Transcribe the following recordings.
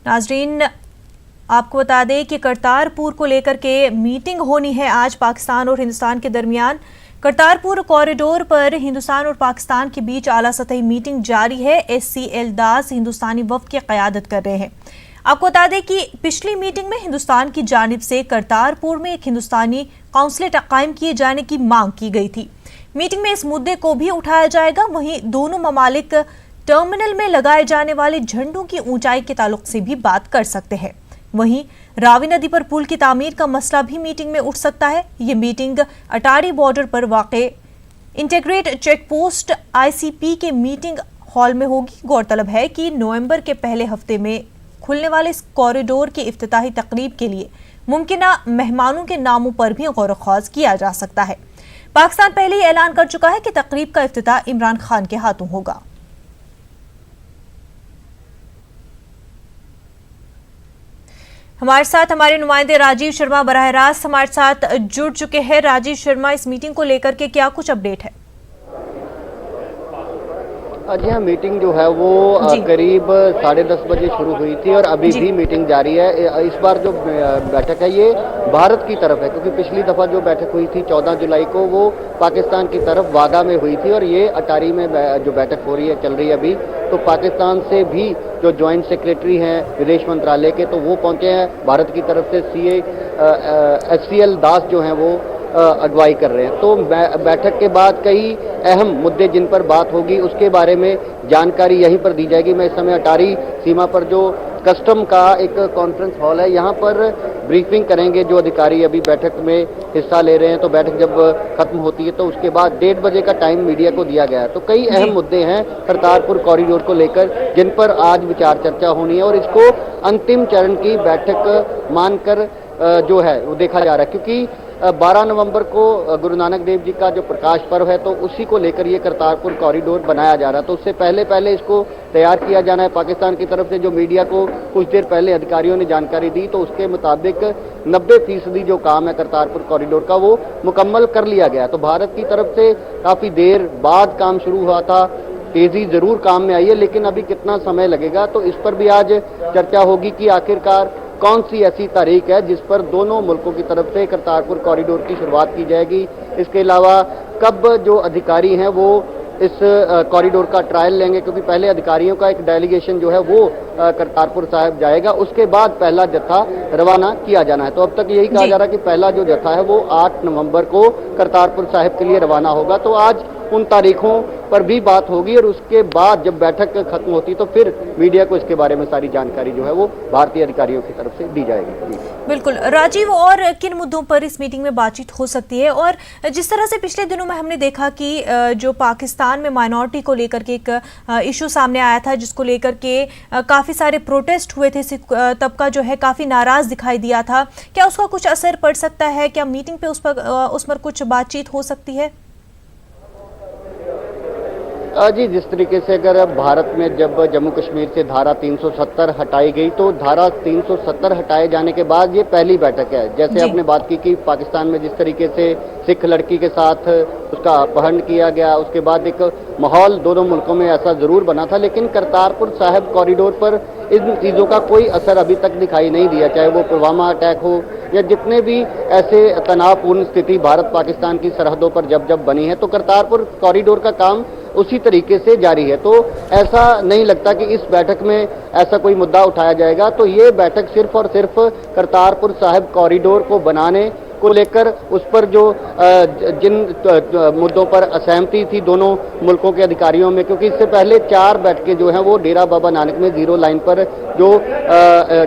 नाजरीन, आपको बता दें कि करतारपुर को लेकर के मीटिंग होनी है आज पाकिस्तान और हिंदुस्तान के दरमियान। करतारपुर कॉरिडोर पर हिंदुस्तान और पाकिस्तान के बीच आला सतही मीटिंग जारी है। SC एलदास हिंदुस्तानी वफ़द की क़यादत कर रहे हैं। आपको बता दें कि पिछली मीटिंग में हिंदुस्तान की जानिब से करतारपुर में एक हिंदुस्तानी काउंसलेट कायम किए जाने की मांग की गई थी। मीटिंग में इस मुद्दे को भी उठाया जाएगा। वहीं दोनों ममालिक टर्मिनल में लगाए जाने वाले झंडों की ऊंचाई के ताल्लुक से भी बात कर सकते हैं। वहीं रावी नदी पर पुल की तामीर का मसला भी मीटिंग में उठ सकता है। ये मीटिंग अटारी बॉर्डर पर वाक़े इंटीग्रेट चेक पोस्ट ICP के मीटिंग हॉल में होगी। गौरतलब है कि नवंबर के पहले हफ्ते में खुलने वाले इस कॉरिडोर की इफ्तिताही तकरीब के लिए मुमकिना मेहमानों के नामों पर भी गौर ख्वास किया जा सकता है। पाकिस्तान पहले ही ऐलान कर चुका है कि तकरीब का इफ्तिताह इमरान खान के हाथों होगा। हमारे साथ हमारे नुमाइंदे राजीव शर्मा बराह रास्त हमारे साथ जुड़ चुके हैं। राजीव शर्मा, इस मीटिंग को लेकर के क्या कुछ अपडेट है? जी हाँ, मीटिंग जो है वो करीब 10:30 बजे शुरू हुई थी और अभी भी मीटिंग जारी है। इस बार जो बैठक है ये भारत की तरफ है, क्योंकि पिछली दफ़ा जो बैठक हुई थी 14 जुलाई को वो पाकिस्तान की तरफ वागा में हुई थी और ये अटारी में जो बैठक हो रही है चल रही है अभी। तो पाकिस्तान से भी जो जॉइंट सेक्रेटरी हैं विदेश मंत्रालय के, तो वो पहुंचे हैं। भारत की तरफ से SCL दास जो हैं वो अगुवाई कर रहे हैं। तो बैठक के बाद कई अहम मुद्दे जिन पर बात होगी उसके बारे में जानकारी यहीं पर दी जाएगी। मैं इस समय अटारी सीमा पर जो कस्टम का एक कॉन्फ्रेंस हॉल है यहाँ पर ब्रीफिंग करेंगे जो अधिकारी अभी बैठक में हिस्सा ले रहे हैं। तो बैठक जब खत्म होती है तो उसके बाद 1:30 बजे का टाइम मीडिया को दिया गया है। तो कई अहम मुद्दे हैं करतारपुर कॉरिडोर को लेकर जिन पर आज विचार चर्चा होनी है और इसको अंतिम चरण की बैठक मानकर जो है वो देखा जा रहा है, क्योंकि 12 नवंबर को गुरु नानक देव जी का जो प्रकाश पर्व है तो उसी को लेकर ये करतारपुर कॉरिडोर बनाया जा रहा है। तो उससे पहले इसको तैयार किया जाना है। पाकिस्तान की तरफ से जो मीडिया को कुछ देर पहले अधिकारियों ने जानकारी दी तो उसके मुताबिक 90% जो काम है करतारपुर कॉरिडोर का वो मुकम्मल कर लिया गया। तो भारत की तरफ से काफ़ी देर बाद काम शुरू हुआ था, तेजी जरूर काम में आई है, लेकिन अभी कितना समय लगेगा तो इस पर भी आज चर्चा होगी कि आखिरकार कौन सी ऐसी तारीख है जिस पर दोनों मुल्कों की तरफ से करतारपुर कॉरिडोर की शुरुआत की जाएगी। इसके अलावा कब जो अधिकारी हैं वो इस कॉरिडोर का ट्रायल लेंगे, क्योंकि पहले अधिकारियों का एक डेलीगेशन जो है वो करतारपुर साहिब जाएगा, उसके बाद पहला जत्था रवाना किया जाना है। तो अब तक यही कहा जा रहा है कि पहला जो जत्था है वो 8 नवंबर को करतारपुर साहिब के लिए रवाना होगा। तो आज उन तारीखों पर भी बात होगी और उसके बाद जब बैठक खत्म होती तो फिर मीडिया को इसके बारे में सारी जानकारी जो है वो भारतीय अधिकारियों की तरफ से दी जाएगी। बिल्कुल राजीव, और किन मुद्दों पर इस मीटिंग में बातचीत हो सकती है? और जिस तरह से पिछले दिनों में हमने देखा कि जो पाकिस्तान में माइनॉरिटी को लेकर के एक इशू सामने आया था जिसको लेकर के काफ़ी सारे प्रोटेस्ट हुए थे, सिख तबका जो है काफ़ी नाराज़ दिखाई दिया था, क्या उसका कुछ असर पड़ सकता है? क्या मीटिंग पे उस पर कुछ बातचीत हो सकती है? जी, जिस तरीके से अगर भारत में जब जम्मू कश्मीर से धारा 370 हटाई गई तो धारा 370 हटाए जाने के बाद ये पहली बैठक है। जैसे आपने बात की कि पाकिस्तान में जिस तरीके से सिख लड़की के साथ उसका अपहरण किया गया, उसके बाद एक माहौल दोनों मुल्कों में ऐसा जरूर बना था, लेकिन करतारपुर साहिब कॉरिडोर पर इन चीज़ों का कोई असर अभी तक दिखाई नहीं दिया। चाहे वो पुलवामा अटैक हो या जितने भी ऐसे तनावपूर्ण स्थिति भारत पाकिस्तान की सरहदों पर जब जब बनी है, तो करतारपुर कॉरिडोर का काम उसी तरीके से जारी है। तो ऐसा नहीं लगता कि इस बैठक में ऐसा कोई मुद्दा उठाया जाएगा। तो ये बैठक सिर्फ और सिर्फ करतारपुर साहिब कॉरिडोर को बनाने को लेकर उस पर जो जिन मुद्दों पर असहमति थी दोनों मुल्कों के अधिकारियों में, क्योंकि इससे पहले 4 बैठकें जो हैं वो डेरा बाबा नानक में जीरो लाइन पर जो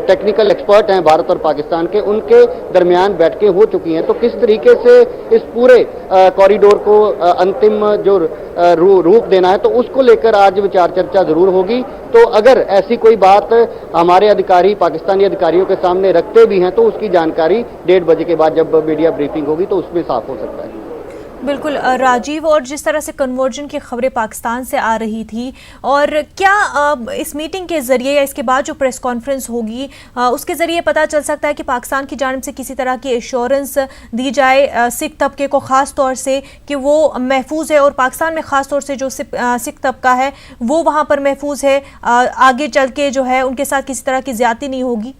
टेक्निकल एक्सपर्ट हैं भारत और पाकिस्तान के, उनके दरमियान बैठकें हो चुकी हैं। तो किस तरीके से इस पूरे कॉरिडोर को अंतिम जो रूप देना है तो उसको लेकर आज विचार चर्चा जरूर होगी। तो अगर ऐसी कोई बात हमारे अधिकारी पाकिस्तानी अधिकारियों के सामने रखते भी हैं तो उसकी जानकारी 1:30 बजे के बाद जब मीडिया ब्रीफिंग होगी तो उसमें साफ हो सकता है। बिल्कुल राजीव, और जिस तरह से कन्वर्जन की खबरें पाकिस्तान से आ रही थी, और क्या इस मीटिंग के जरिए या इसके बाद जो प्रेस कॉन्फ्रेंस होगी उसके जरिए पता चल सकता है कि पाकिस्तान की जानिब से किसी तरह की एश्योरेंस दी जाए सिख तबके को, ख़ास तौर से कि वो महफूज है, और पाकिस्तान में ख़ास तौर से जो सिख तबका है वो वहाँ पर महफूज है, आगे चल के जो है उनके साथ किसी तरह की ज्यादती नहीं होगी?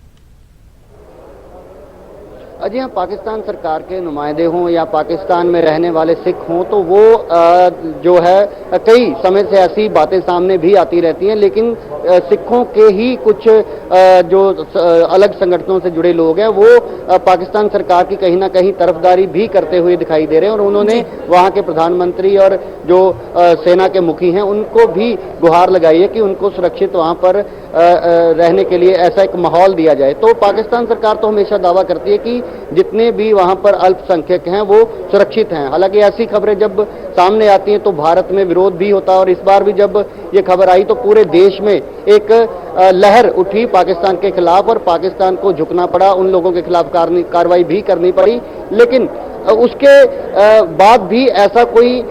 जी हाँ, पाकिस्तान सरकार के नुमाइंदे हों या पाकिस्तान में रहने वाले सिख हों, तो वो जो है कई समय से ऐसी बातें सामने भी आती रहती हैं, लेकिन सिखों के ही कुछ जो अलग संगठनों से जुड़े लोग हैं वो पाकिस्तान सरकार की कहीं ना कहीं तरफदारी भी करते हुए दिखाई दे रहे हैं, और उन्होंने वहाँ के प्रधानमंत्री और जो सेना के मुखी हैं उनको भी गुहार लगाई है कि उनको सुरक्षित वहाँ पर रहने के लिए ऐसा एक माहौल दिया जाए। तो पाकिस्तान सरकार तो हमेशा दावा करती है कि जितने भी वहां पर अल्पसंख्यक हैं वो सुरक्षित हैं। हालांकि ऐसी खबरें जब सामने आती हैं तो भारत में विरोध भी होता है, और इस बार भी जब ये खबर आई तो पूरे देश में एक लहर उठी पाकिस्तान के खिलाफ, और पाकिस्तान को झुकना पड़ा, उन लोगों के खिलाफ कार्रवाई भी करनी पड़ी। लेकिन उसके बाद भी ऐसा कोई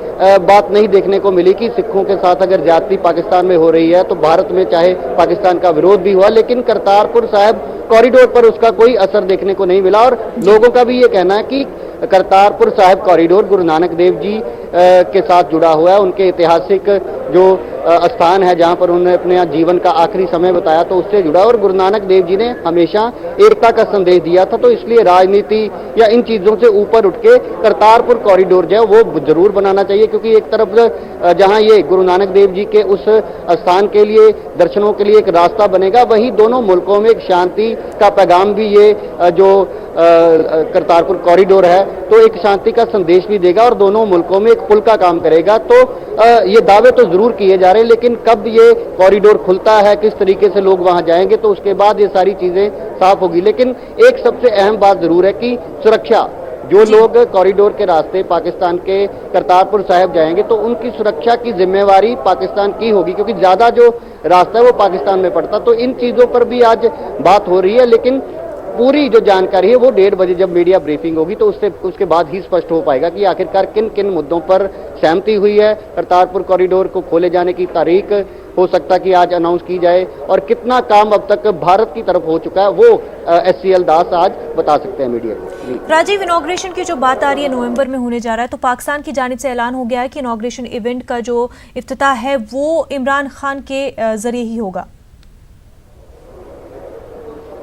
बात नहीं देखने को मिली कि सिखों के साथ अगर ज्यादती पाकिस्तान में हो रही है तो भारत में चाहे पाकिस्तान का विरोध भी हुआ, लेकिन करतारपुर साहिब कॉरिडोर पर उसका कोई असर देखने को नहीं मिला। और लोगों का भी ये कहना है कि करतारपुर साहिब कॉरिडोर गुरु नानक देव जी के साथ जुड़ा हुआ है, उनके ऐतिहासिक जो स्थान है जहां पर उन्होंने अपने जीवन का आखिरी समय बताया, तो उससे जुड़ा। और गुरु नानक देव जी ने हमेशा एकता का संदेश दिया था, तो इसलिए राजनीति या इन चीजों से ऊपर उठ के करतारपुर कॉरिडोर जो है वो जरूर बनाना चाहिए, क्योंकि एक तरफ जहां ये गुरु नानक देव जी के उस स्थान के लिए दर्शनों के लिए एक रास्ता बनेगा, वहीं दोनों मुल्कों में एक शांति का पैगाम भी ये जो करतारपुर कॉरिडोर है तो एक शांति का संदेश भी देगा, और दोनों मुल्कों में एक पुल का काम करेगा। तो ये दावे तो जरूर किए जा रहे हैं, लेकिन कब ये कॉरिडोर खुलता है, किस तरीके से लोग वहां जाएंगे, तो उसके बाद ये सारी चीजें साफ होगी। लेकिन एक सबसे अहम बात जरूर है कि सुरक्षा, जो लोग कॉरिडोर के रास्ते पाकिस्तान के करतारपुर साहिब जाएंगे तो उनकी सुरक्षा की जिम्मेवारी पाकिस्तान की होगी, क्योंकि ज्यादा जो रास्ता है वो पाकिस्तान में पड़ता। तो इन चीजों पर भी आज बात हो रही है, लेकिन पूरी जो जानकारी है वो 1:30 बजे जब मीडिया ब्रीफिंग होगी तो उसके बाद ही स्पष्ट हो पाएगा कि आखिरकार किन किन मुद्दों पर सहमति हुई है। करतारपुर कॉरिडोर को खोले जाने की तारीख हो सकता कि आज अनाउंस की जाए, और कितना काम अब तक भारत की तरफ हो चुका है वो SCL दास आज बता सकते हैं मीडिया को। राजीव, इनॉग्रेशन की जो बात आ रही है नवंबर में होने जा रहा है, तो पाकिस्तान की जानिब से ऐलान हो गया है कि इनॉग्रेशन इवेंट का जो इफ्तिताह है वो इमरान खान के जरिए ही होगा।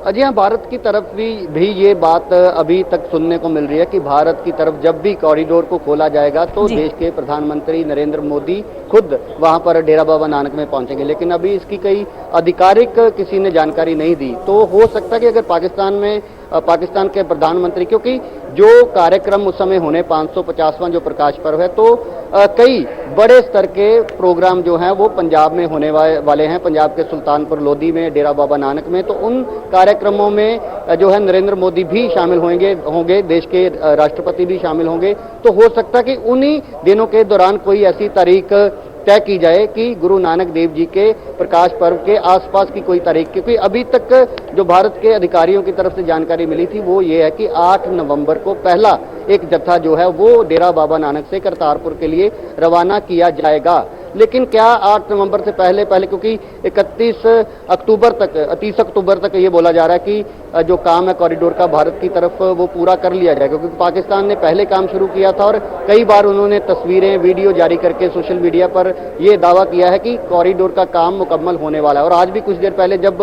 जी हाँ, भारत की तरफ भी ये बात अभी तक सुनने को मिल रही है कि भारत की तरफ जब भी कॉरिडोर को खोला जाएगा तो देश के प्रधानमंत्री नरेंद्र मोदी खुद वहां पर डेरा बाबा नानक में पहुंचेंगे, लेकिन अभी इसकी कोई आधिकारिक किसी ने जानकारी नहीं दी। तो हो सकता है कि अगर पाकिस्तान के प्रधानमंत्री, क्योंकि जो कार्यक्रम उस समय होने 550वां जो प्रकाश पर्व है, तो कई बड़े स्तर के प्रोग्राम जो हैं वो पंजाब में होने वाले हैं, पंजाब के सुल्तानपुर लोधी में, डेरा बाबा नानक में। तो उन कार्यक्रमों में जो है नरेंद्र मोदी भी शामिल होंगे, देश के राष्ट्रपति भी शामिल होंगे। तो हो सकता है कि उन्हीं दिनों के दौरान कोई ऐसी तारीख तय की जाए कि गुरु नानक देव जी के प्रकाश पर्व के आसपास की कोई तारीख, क्योंकि अभी तक जो भारत के अधिकारियों की तरफ से जानकारी मिली थी वो ये है कि 8 नवंबर को पहला एक जत्था जो है वो डेरा बाबा नानक से करतारपुर के लिए रवाना किया जाएगा। लेकिन क्या 8 नवंबर से पहले क्योंकि 30 अक्टूबर तक ये बोला जा रहा है कि जो काम है कॉरिडोर का भारत की तरफ वो पूरा कर लिया जाए, क्योंकि पाकिस्तान ने पहले काम शुरू किया था और कई बार उन्होंने तस्वीरें वीडियो जारी करके सोशल मीडिया पर ये दावा किया है कि कॉरिडोर का काम मुकम्मल होने वाला है। और आज भी कुछ देर पहले जब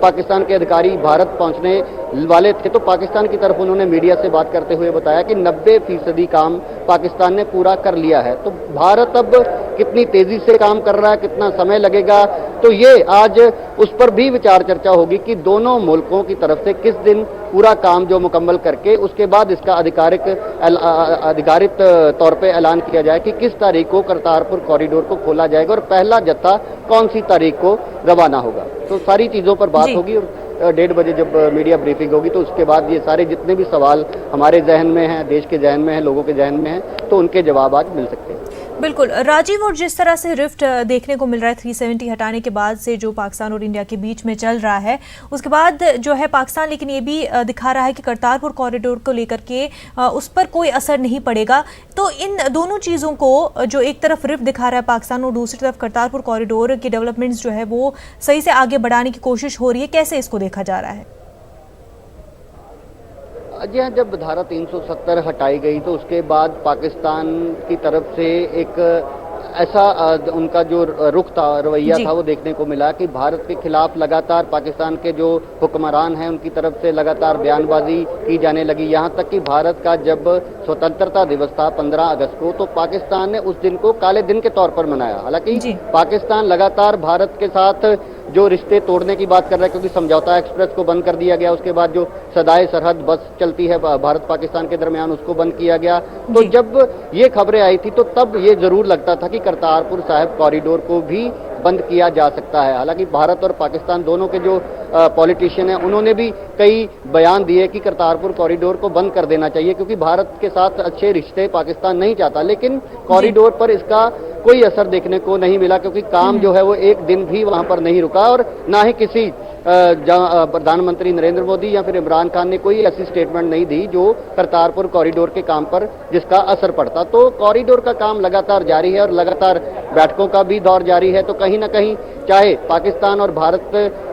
पाकिस्तान के अधिकारी भारत पहुंचने वाले थे तो पाकिस्तान की तरफ उन्होंने मीडिया से बात करते हुए बताया कि 90% काम पाकिस्तान ने पूरा कर लिया है। तो भारत अब कितनी तेजी से काम कर रहा है, कितना समय लगेगा, तो ये आज उस पर भी विचार चर्चा होगी कि दोनों मुल्कों की तरफ से किस दिन पूरा काम जो मुकम्मल करके उसके बाद इसका आधिकारिक तौर पे ऐलान किया जाए कि किस तारीख को करतारपुर कॉरिडोर को खोला जाएगा और पहला जत्था कौन सी तारीख को रवाना होगा। तो सारी चीजों पर बात होगी, और 1:30 बजे जब मीडिया ब्रीफिंग होगी तो उसके बाद ये सारे जितने भी सवाल हमारे जहन में हैं, देश के जहन में हैं, लोगों के जहन में हैं, तो उनके जवाब आज मिल सकते हैं। बिल्कुल राजीव, और जिस तरह से रिफ्ट देखने को मिल रहा है 370 हटाने के बाद से जो पाकिस्तान और इंडिया के बीच में चल रहा है, उसके बाद जो है पाकिस्तान लेकिन ये भी दिखा रहा है कि करतारपुर कॉरिडोर को लेकर के उस पर कोई असर नहीं पड़ेगा। तो इन दोनों चीज़ों को, जो एक तरफ रिफ्ट दिखा रहा है पाकिस्तान और दूसरी तरफ करतारपुर कॉरिडोर की डेवलपमेंट्स जो है वो सही से आगे बढ़ाने की कोशिश हो रही है, कैसे इसको देखा जा रहा है? जी हाँ, जब धारा 370 हटाई गई तो उसके बाद पाकिस्तान की तरफ से एक ऐसा उनका जो रुख था, रवैया था, वो देखने को मिला कि भारत के खिलाफ लगातार पाकिस्तान के जो हुक्मरान हैं उनकी तरफ से लगातार बयानबाजी की जाने लगी। यहाँ तक कि भारत का जब स्वतंत्रता दिवस था 15 अगस्त को, तो पाकिस्तान ने उस दिन को काले दिन के तौर पर मनाया। हालांकि पाकिस्तान लगातार भारत के साथ जो रिश्ते तोड़ने की बात कर रहा है, क्योंकि समझौता एक्सप्रेस को बंद कर दिया गया, उसके बाद जो सदाए सरहद बस चलती है भारत पाकिस्तान के दरमियान उसको बंद किया गया। तो जब ये खबरें आई थी तो तब ये जरूर लगता था कि करतारपुर साहिब कॉरिडोर को भी बंद किया जा सकता है। हालांकि भारत और पाकिस्तान दोनों के जो पॉलिटिशियन हैं उन्होंने भी कई बयान दिए कि करतारपुर कॉरिडोर को बंद कर देना चाहिए, क्योंकि भारत के साथ अच्छे रिश्ते पाकिस्तान नहीं चाहता। लेकिन कॉरिडोर पर इसका कोई असर देखने को नहीं मिला, क्योंकि काम जो है वो एक दिन भी वहां पर नहीं रुका और ना ही किसी प्रधानमंत्री नरेंद्र मोदी या फिर इमरान खान ने कोई ऐसी स्टेटमेंट नहीं दी जो करतारपुर कॉरिडोर के काम पर जिसका असर पड़ता। तो कॉरिडोर का काम लगातार जारी है और लगातार बैठकों का भी दौर जारी है। तो कहीं ना कहीं चाहे पाकिस्तान और भारत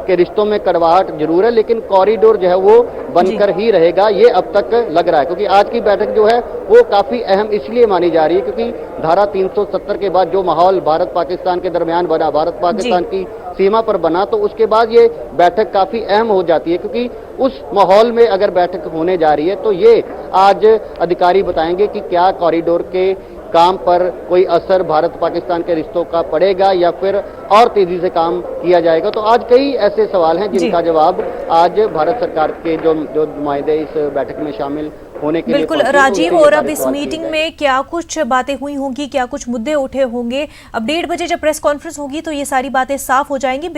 के रिश्तों में कड़वाहट जरूर है, लेकिन कॉरिडोर जो है वो बनकर ही रहेगा, ये अब तक लग रहा है। क्योंकि आज की बैठक जो है वो काफी अहम इसलिए मानी जा रही है क्योंकि धारा 370 के बाद जो माहौल भारत पाकिस्तान के दरमियान बना, भारत पाकिस्तान की सीमा पर बना, तो उसके बाद ये बैठक काफी अहम हो जाती है। क्योंकि उस माहौल में अगर बैठक होने जा रही है तो ये आज अधिकारी बताएंगे कि क्या कॉरिडोर के काम पर कोई असर भारत पाकिस्तान के रिश्तों का पड़ेगा या फिर और तेजी से काम किया जाएगा। तो आज कई ऐसे सवाल हैं जिनका जवाब आज भारत सरकार के जो नुमाइंदे इस बैठक में शामिल होने के लिए बिल्कुल राजीव, और अब इस मीटिंग में क्या कुछ बातें हुई होंगी, क्या कुछ मुद्दे उठे होंगे, अब 1:30 बजे जब प्रेस कॉन्फ्रेंस होगी तो ये सारी बातें साफ हो जाएंगी।